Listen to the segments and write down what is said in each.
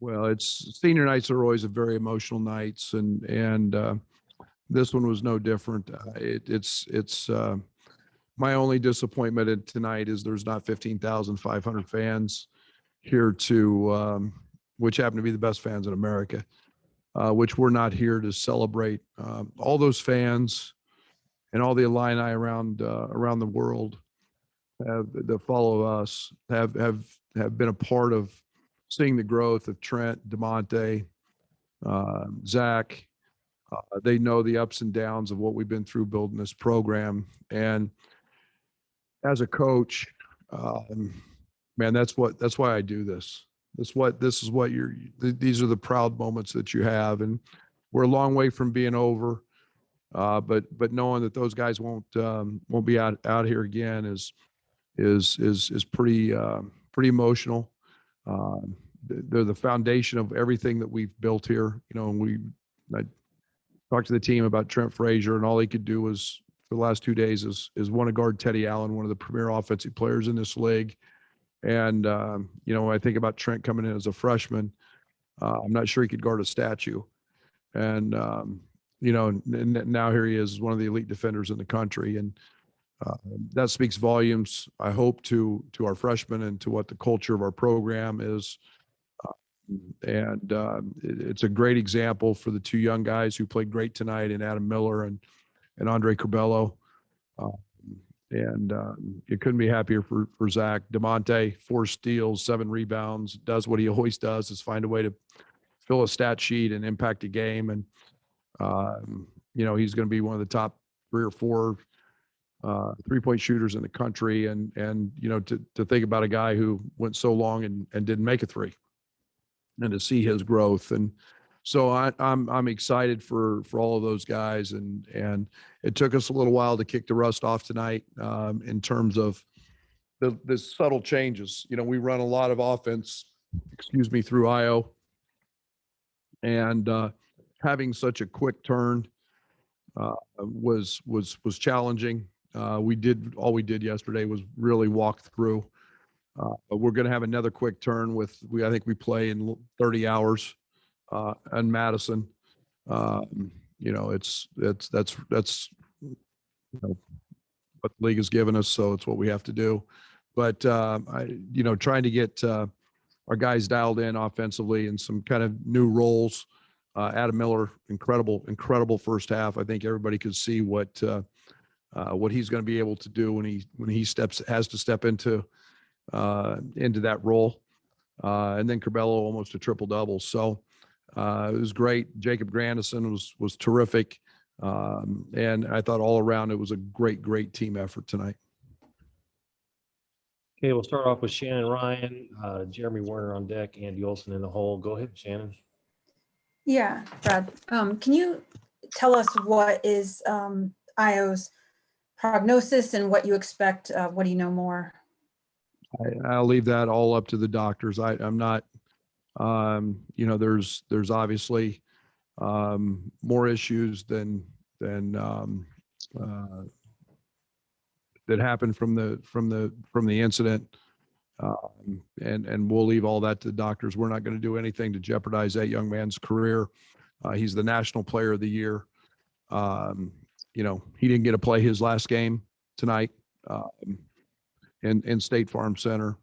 Well, it's senior nights are always a very emotional nights, and this one was no different. It's my only disappointment tonight is there's not 15,500 fans here which happen to be the best fans in America, which we're not here to celebrate. All those fans and all the Illini around the world that follow us have been a part of seeing the growth of Trent, DeMonte, Zach. They know the ups and downs of what we've been through building this program. And as a coach, man, that's why I do this. These are the proud moments that you have. And we're a long way from being over. But knowing that those guys won't be out here again is pretty emotional. They're the foundation of everything that we've built here. I talked to the team about Trent Frazier, and all he could do was for the last 2 days is want to guard Teddy Allen, one of the premier offensive players in this league. And when I think about Trent coming in as a freshman, I'm not sure he could guard a statue. And and now here he is, one of the elite defenders in the country, and that speaks volumes, I hope, to our freshmen and to what the culture of our program is. It's a great example for the two young guys who played great tonight, in Adam Miller and Andre Curbelo. You couldn't be happier for Zach. DeMonte, 4 steals, 7 rebounds, does what he always does, is find a way to fill a stat sheet and impact a game. And he's going to be one of the top 3 or 4 3-point shooters in the country. And to think about a guy who went so long and didn't make a 3, and to see his growth. And so I'm excited for all of those guys. And it took us a little while to kick the rust off tonight, in terms of the subtle changes. We run a lot of offense, through IO, and having such a quick turn was challenging. All we did yesterday was really walk through. But we're going to have another quick turn I think we play in 30 hours in Madison. That's what the league has given us, so it's what we have to do. But trying to get our guys dialed in offensively and some kind of new roles. Adam Miller, incredible first half. I think everybody could see what he's going to be able to do when he has to step into that role. And then Curbelo almost a triple-double. So it was great. Jacob Grandison was terrific. And I thought all around it was a great team effort tonight. Okay, we'll start off with Shannon Ryan, Jeremy Werner on deck, Andy Olson in the hole. Go ahead, Shannon. Yeah, Brad. Can you tell us what is IO's prognosis and what you expect? What do you know more? I'll leave that all up to the doctors. I'm not, there's obviously more issues than that happened from the incident. And we'll leave all that to the doctors. We're not going to do anything to jeopardize that young man's career. He's the National Player of the Year. He didn't get to play his last game tonight in State Farm Center.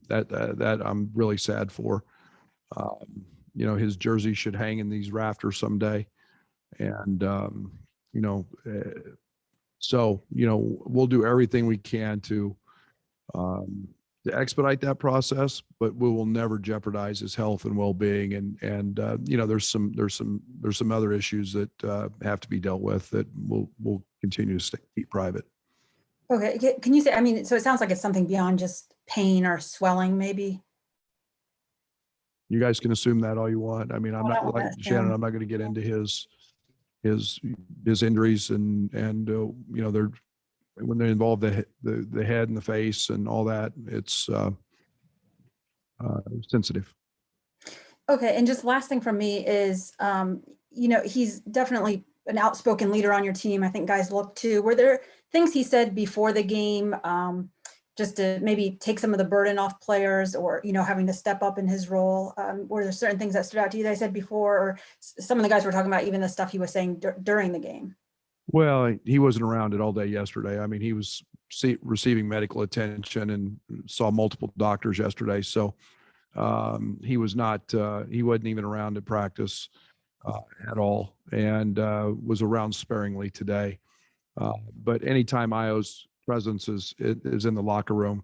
That I'm really sad for. His jersey should hang in these rafters someday. And, so, we'll do everything we can to expedite that process, but we will never jeopardize his health and well-being. And there's some other issues that have to be dealt with that we'll continue to keep private. Okay. Can you say, so it sounds like it's something beyond just pain or swelling, maybe? You guys can assume that all you want. I'm not like Shannon, I'm not going to get into his injuries and they're, when they involve the head and the face and all that, it's sensitive. Okay. And just last thing from me is, he's definitely an outspoken leader on your team. I think guys look to. Were there things he said before the game just to maybe take some of the burden off players, or, having to step up in his role? Were there certain things that stood out to you that I said before, or some of the guys were talking about even the stuff he was saying during the game? Well, he wasn't around it all day yesterday. I mean, he was receiving medical attention and saw multiple doctors yesterday. So he was not, he wasn't even around at practice at all, and was around sparingly today. But anytime Io's presence is in the locker room,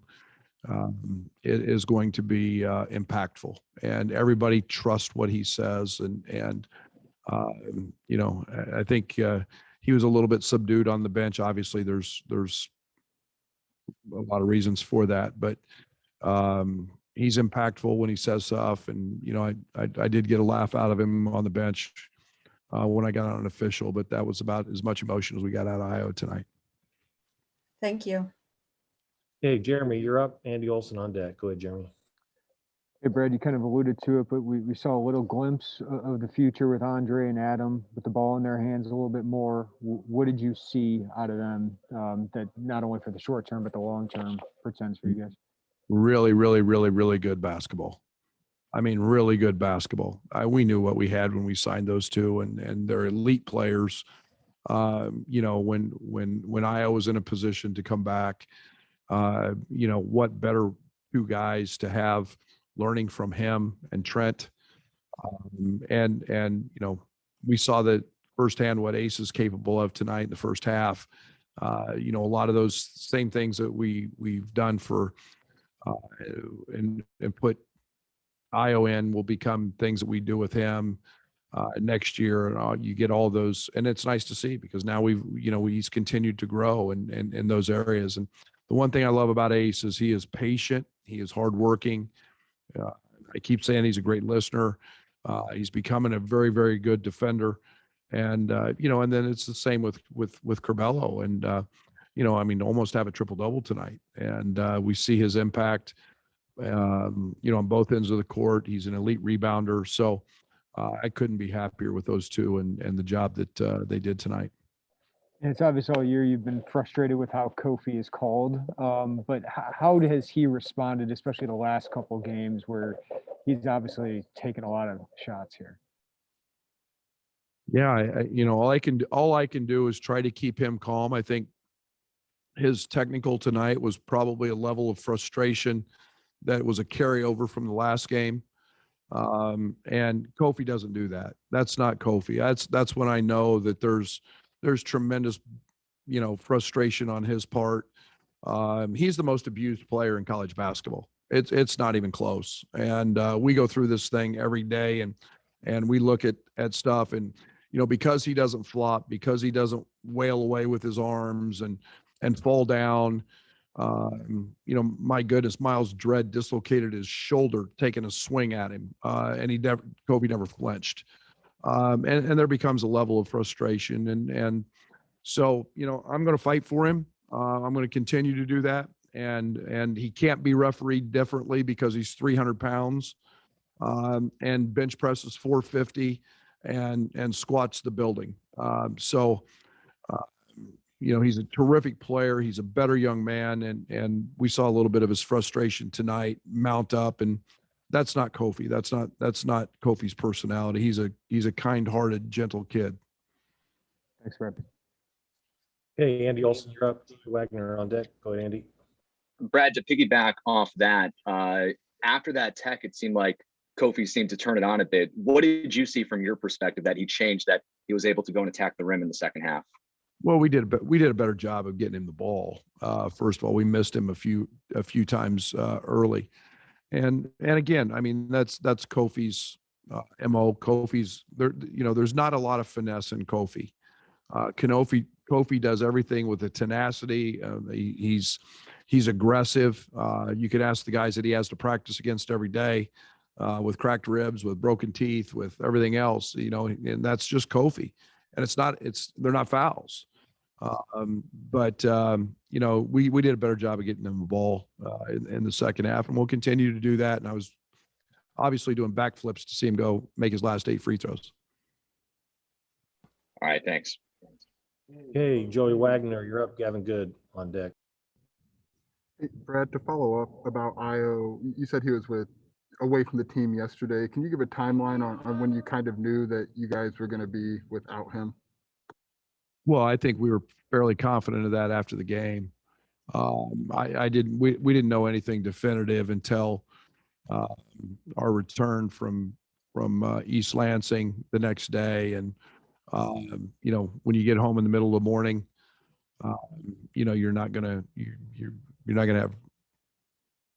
it is going to be impactful, and everybody trusts what he says. And I think he was a little bit subdued on the bench. Obviously, there's a lot of reasons for that, but he's impactful when he says stuff. And I did get a laugh out of him on the bench when I got on an official, but that was about as much emotion as we got out of Io tonight. Thank you. Hey, Jeremy, you're up. Andy Olson on deck. Go ahead, Jeremy. Hey, Brad, you kind of alluded to it, but we saw a little glimpse of the future with Andre and Adam with the ball in their hands a little bit more. What did you see out of them that not only for the short term, but the long term portends for you guys? Really, really, really, really good basketball. I mean, really good basketball. We knew what we had when we signed those two, and they're elite players. When Io was in a position to come back, what better two guys to have learning from him and Trent. We saw that firsthand what Ace is capable of tonight in the first half. A lot of those same things that we've done for and put Io in will become things that we do with him next year. And you get all those, and it's nice to see, because now he's continued to grow in those areas. And the one thing I love about Ace is he is patient. He is hardworking. I keep saying he's a great listener. He's becoming a very, very good defender. And then it's the same with Curbelo. And almost have a triple double tonight. And we see his impact on both ends of the court. He's an elite rebounder. So I couldn't be happier with those two and the job that they did tonight. And it's obvious all year you've been frustrated with how Kofi is called, but how has he responded, especially the last couple games where he's obviously taken a lot of shots here? Yeah, all I can do is try to keep him calm. I think his technical tonight was probably a level of frustration that was a carryover from the last game. And Kofi doesn't do that. That's not Kofi. That's when I know that there's tremendous, frustration on his part. He's the most abused player in college basketball. It's not even close. And we go through this thing every day, and we look at stuff, and because he doesn't flop, because he doesn't wail away with his arms and fall down. My goodness, Miles Dredd dislocated his shoulder taking a swing at him, and Kobe never flinched. And there becomes a level of frustration, and so I'm going to fight for him. I'm going to continue to do that, and he can't be refereed differently because he's 300 pounds, and bench presses 450, and squats the building. He's a terrific player. He's a better young man, and we saw a little bit of his frustration tonight mount up, and that's not Kofi. That's not Kofi's personality. He's a kind-hearted, gentle kid. Thanks, Brad. Hey, Andy Olson, you're up. Wagner on deck. Go ahead, Andy. Brad, to piggyback off that, after that tech, it seemed like Kofi seemed to turn it on a bit. What did you see from your perspective that he changed, that he was able to go and attack the rim in the second half? Well, we did a better job of getting him the ball. First of all, we missed him a few times early, and again, that's Kofi's MO. Kofi's there. There's not a lot of finesse in Kofi. Kofi does everything with a tenacity. He's aggressive. You could ask the guys that he has to practice against every day, with cracked ribs, with broken teeth, with everything else. And that's just Kofi. And they're not fouls. But we did a better job of getting them the ball in the second half, and we'll continue to do that. And I was obviously doing backflips to see him go make his last 8 free throws. All right, thanks. Hey, Joey Wagner, you're up. Gavin Good on deck. Hey, Brad, to follow up about Io, you said he was away from the team yesterday. Can you give a timeline on when you kind of knew that you guys were going to be without him? Well, I think we were fairly confident of that after the game. I didn't. We didn't know anything definitive until our return from East Lansing the next day, and when you get home in the middle of the morning, you're not gonna you're not gonna have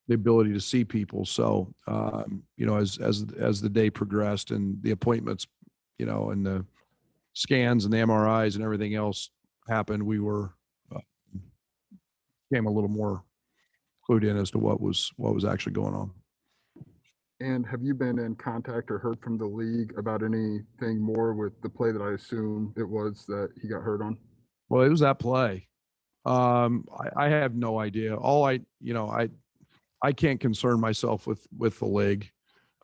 the ability to see people. So as the day progressed and the appointments, and the scans and the MRIs and everything else happened, we were became a little more clued in as to what was actually going on. And have you been in contact or heard from the league about anything more with the play that I assume it was that he got hurt on? Well, it was that play. I have no idea. I can't concern myself with the league.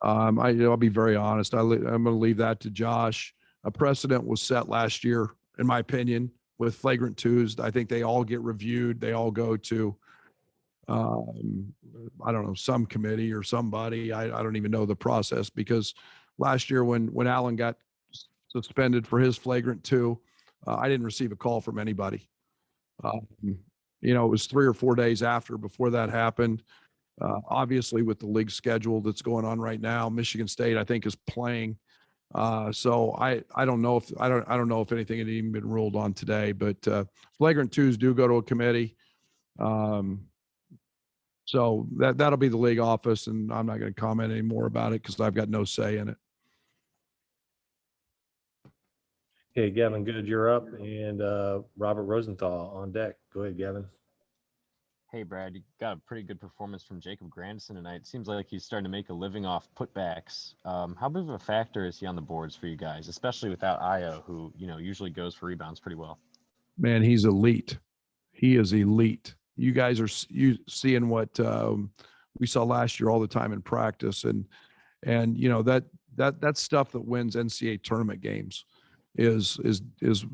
I'll be very honest. I'm going to leave that to Josh. A precedent was set last year, in my opinion, with flagrant twos. I think they all get reviewed. They all go to, I don't know, some committee or somebody. I don't even know the process, because last year when Allen got suspended for his flagrant two, I didn't receive a call from anybody. It was 3 or 4 days before that happened. Obviously, with the league schedule that's going on right now, Michigan State, I think, is playing. So I don't know if anything had even been ruled on today, but flagrant twos do go to a committee. So that'll be the league office, and I'm not going to comment any more about it because I've got no say in it. Okay, Gavin, good, you're up, and Robert Rosenthal on deck. Go ahead, Gavin. Hey, Brad, you got a pretty good performance from Jacob Grandison tonight. It seems like he's starting to make a living off putbacks. How big of a factor is he on the boards for you guys, especially without Io, who usually goes for rebounds pretty well? Man, he's elite. He is elite. You guys are seeing what we saw last year all the time in practice, and that's stuff that wins NCAA tournament games. Is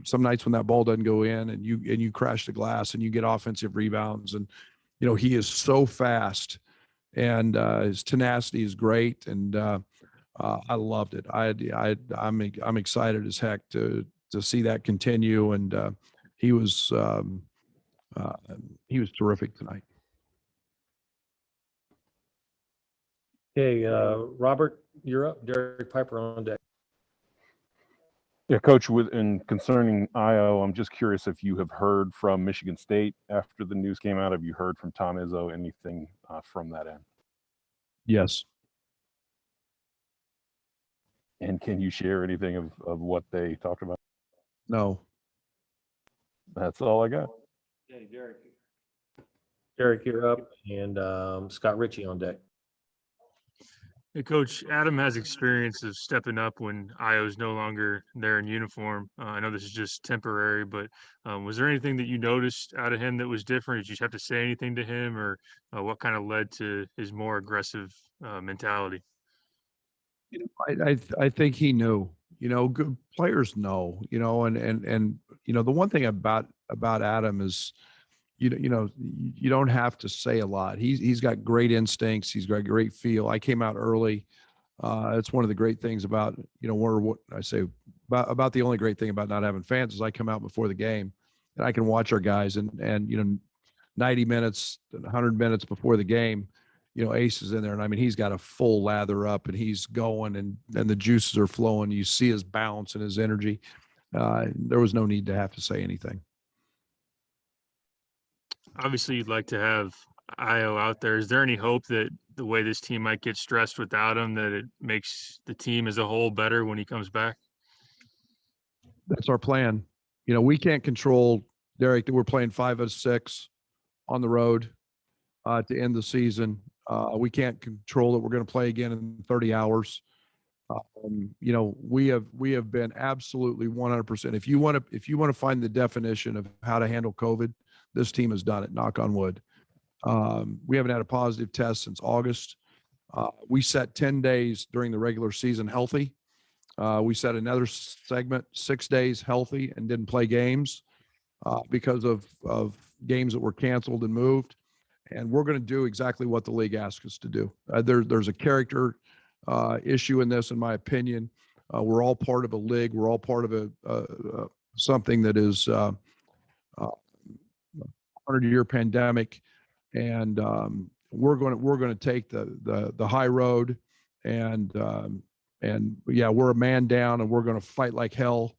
some nights when that ball doesn't go in and you crash the glass and you get offensive rebounds, and he is so fast, and his tenacity is great, and I loved it. I'm excited as heck to see that continue, and he was terrific tonight. Okay, Robert, you're up. Derek Piper on deck. Yeah, Coach, concerning Io, I'm just curious if you have heard from Michigan State after the news came out. Have you heard from Tom Izzo, anything from that end? Yes. And can you share anything of what they talked about? No. That's all I got. Okay, Derek, you're up, and Scott Ritchie on deck. Hey, Coach, Adam has experience of stepping up when Io's no longer there in uniform. I know this is just temporary, but was there anything that you noticed out of him that was different? Did you have to say anything to him, or what kind of led to his more aggressive mentality? I think he knew. Good players know. And the one thing about Adam is, you don't have to say a lot. He's got great instincts. He's got great feel. I came out early. It's one of the great things about, what I say about the only great thing about not having fans is I come out before the game and I can watch our guys, and 90 minutes, 100 minutes before the game, Ace is in there, and I mean, he's got a full lather up and he's going, and the juices are flowing. You see his bounce and his energy. There was no need to have to say anything. Obviously, you'd like to have Io out there. Is there any hope that the way this team might get stressed without him, that it makes the team as a whole better when he comes back? That's our plan. We can't control, Derek, that we're playing 5 of 6 on the road to end the season. We can't control that we're going to play again in 30 hours. We have been absolutely 100%. If you want to find the definition of how to handle COVID, this team has done it. Knock on wood. We haven't had a positive test since August. We set 10 days during the regular season healthy. We set another segment 6 days healthy and didn't play games because of games that were canceled and moved. and we're going to do exactly what the league asks us to do. There's a character issue in this, in my opinion. We're all part of a league. We're all part of something that is 100-year pandemic, and we're going to take the high road, and yeah, we're a man down, and we're going to fight like hell.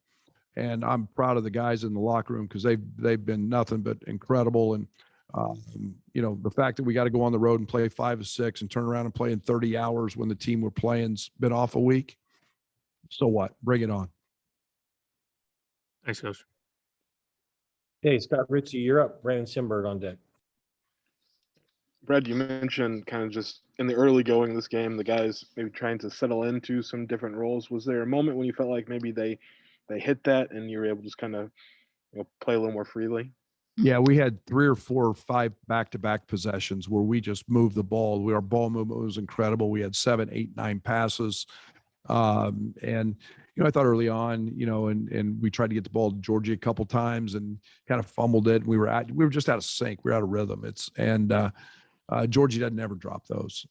And I'm proud of the guys in the locker room because they've been nothing but incredible. And the fact that we got to go on the road and play 5 of 6 and turn around and play in 30 hours when the team we're playing's been off a week. So what? Bring it on. Thanks, Coach. Okay, Scott Ritchie, you're up. Brandon Simberg on deck. Brad, you mentioned kind of just in the early going of this game, the guys maybe trying to settle into some different roles. Was there a moment when you felt like maybe they hit that and you were able to just kind of play a little more freely? Yeah, we had 3 or 4 or 5 back-to-back possessions where we just moved the ball. Our ball movement was incredible. We had 7, 8, 9 passes. And I thought early on, and we tried to get the ball to Georgie a couple times and kind of fumbled it. We were just out of sync. We were out of rhythm. Georgie doesn't ever drop those.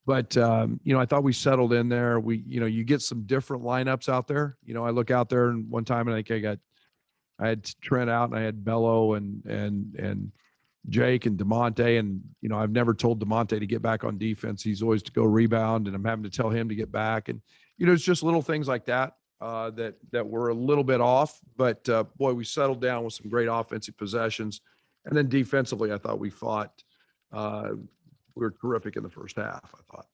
But I thought we settled in there. You get some different lineups out there. I look out there, and one time I think I had Trent out, and I had Bello and Jake and DeMonte, and I've never told DeMonte to get back on defense. He's always to go rebound, and I'm having to tell him to get back. And it's just little things like that that were a little bit off. But boy, we settled down with some great offensive possessions, and then defensively, I thought we fought. We were terrific in the first half, I thought.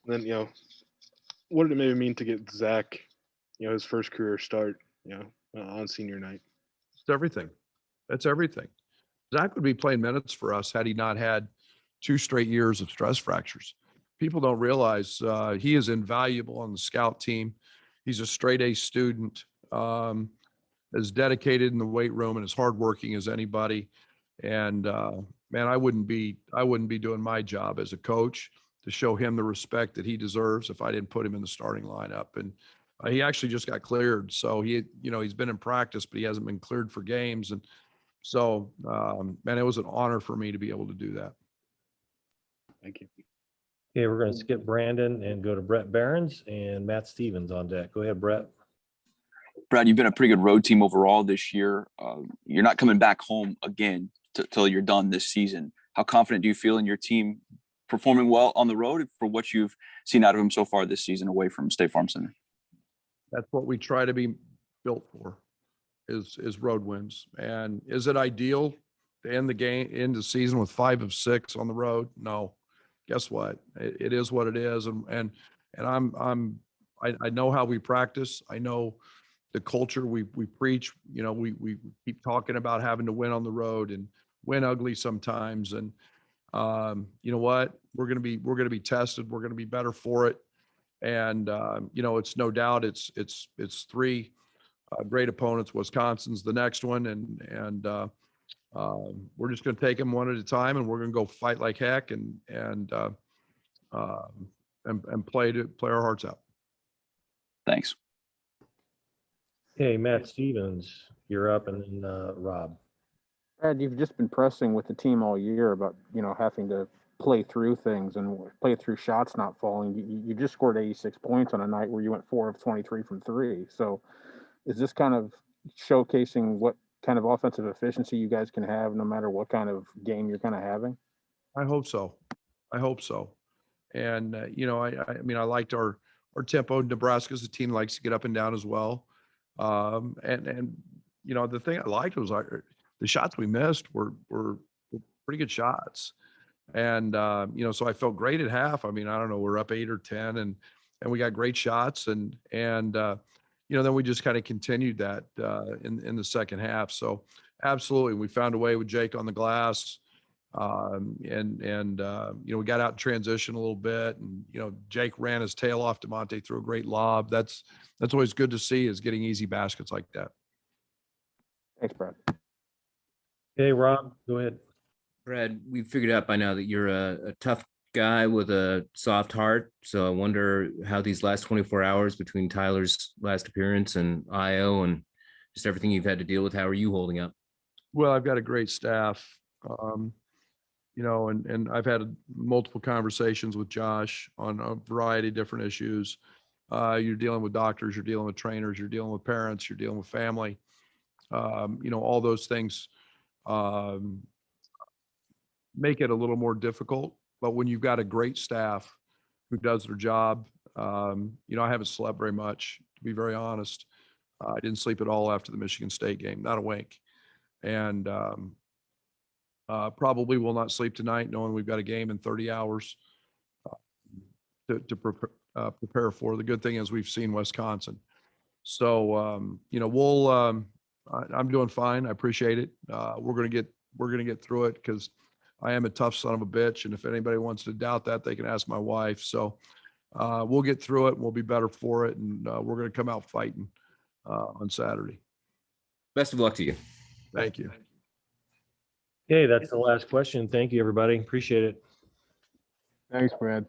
Then what did it maybe mean to get Zach, his first career start, on senior night? It's everything. That's everything. Zach would be playing minutes for us had he not had 2 straight years of stress fractures. People don't realize he is invaluable on the scout team. He's a straight A student, as dedicated in the weight room and as hardworking as anybody. And man, I wouldn't be doing my job as a coach to show him the respect that he deserves if I didn't put him in the starting lineup. And he actually just got cleared, so he's been in practice, but he hasn't been cleared for games. And so, man, it was an honor for me to be able to do that. Thank you. Okay, we're going to skip Brandon and go to Brett Behrens and Matt Stevens on deck. Go ahead, Brett. Brad, you've been a pretty good road team overall this year. You're not coming back home again till you're done this season. How confident do you feel in your team performing well on the road for what you've seen out of them so far this season away from State Farm Center? That's what we try to be built for, is road wins. And is it ideal to end the season with 5 of 6 on the road? No. Guess what? It is what it is. And I know how we practice. I know the culture we preach. We keep talking about having to win on the road and win ugly sometimes. And you know what? We're gonna be tested. We're gonna be better for it. And it's no doubt it's 3 great opponents. Wisconsin's the next one, and we're just going to take them one at a time, and we're going to go fight like heck and play our hearts out. Thanks. Okay, Matt Stevens, you're up, and then Rob. Brad, you've just been pressing with the team all year about having to play through things and play through shots not falling. You just scored 86 points on a night where you went 4 of 23 from 3. So is this kind of showcasing what kind of offensive efficiency you guys can have no matter what kind of game you're kind of having? I hope so. And I liked our tempo. Nebraska's a team that likes to get up and down as well. And the thing I liked was the shots we missed were pretty good shots. And so I felt great at half. I mean, I don't know, we're up 8 or 10 and we got great shots and then we just kind of continued that in the second half. So absolutely, we found a way with Jake on the glass. We got out in transition a little bit, and Jake ran his tail off. DeMonte threw a great lob. That's always good to see, is getting easy baskets like that. Thanks, Brad. Okay, Rob, go ahead. Brad, we figured out by now that you're a tough guy with a soft heart. So I wonder how these last 24 hours between Tyler's last appearance and IO and just everything you've had to deal with, how are you holding up? Well, I've got a great staff, and I've had multiple conversations with Josh on a variety of different issues. You're dealing with doctors, you're dealing with trainers, you're dealing with parents, you're dealing with family. All those things make it a little more difficult. But when you've got a great staff who does their job, I haven't slept very much, to be very honest. I didn't sleep at all after the Michigan State game, not a wink. And probably will not sleep tonight, knowing we've got a game in 30 hours to prepare for. The good thing is we've seen Wisconsin. So, I'm doing fine. I appreciate it. We're going to get through it because I am a tough son of a bitch. And if anybody wants to doubt that, they can ask my wife. So we'll get through it and we'll be better for it. And we're going to come out fighting on Saturday. Best of luck to you. Thank you. Okay, that's the last question. Thank you, everybody. Appreciate it. Thanks, Brad.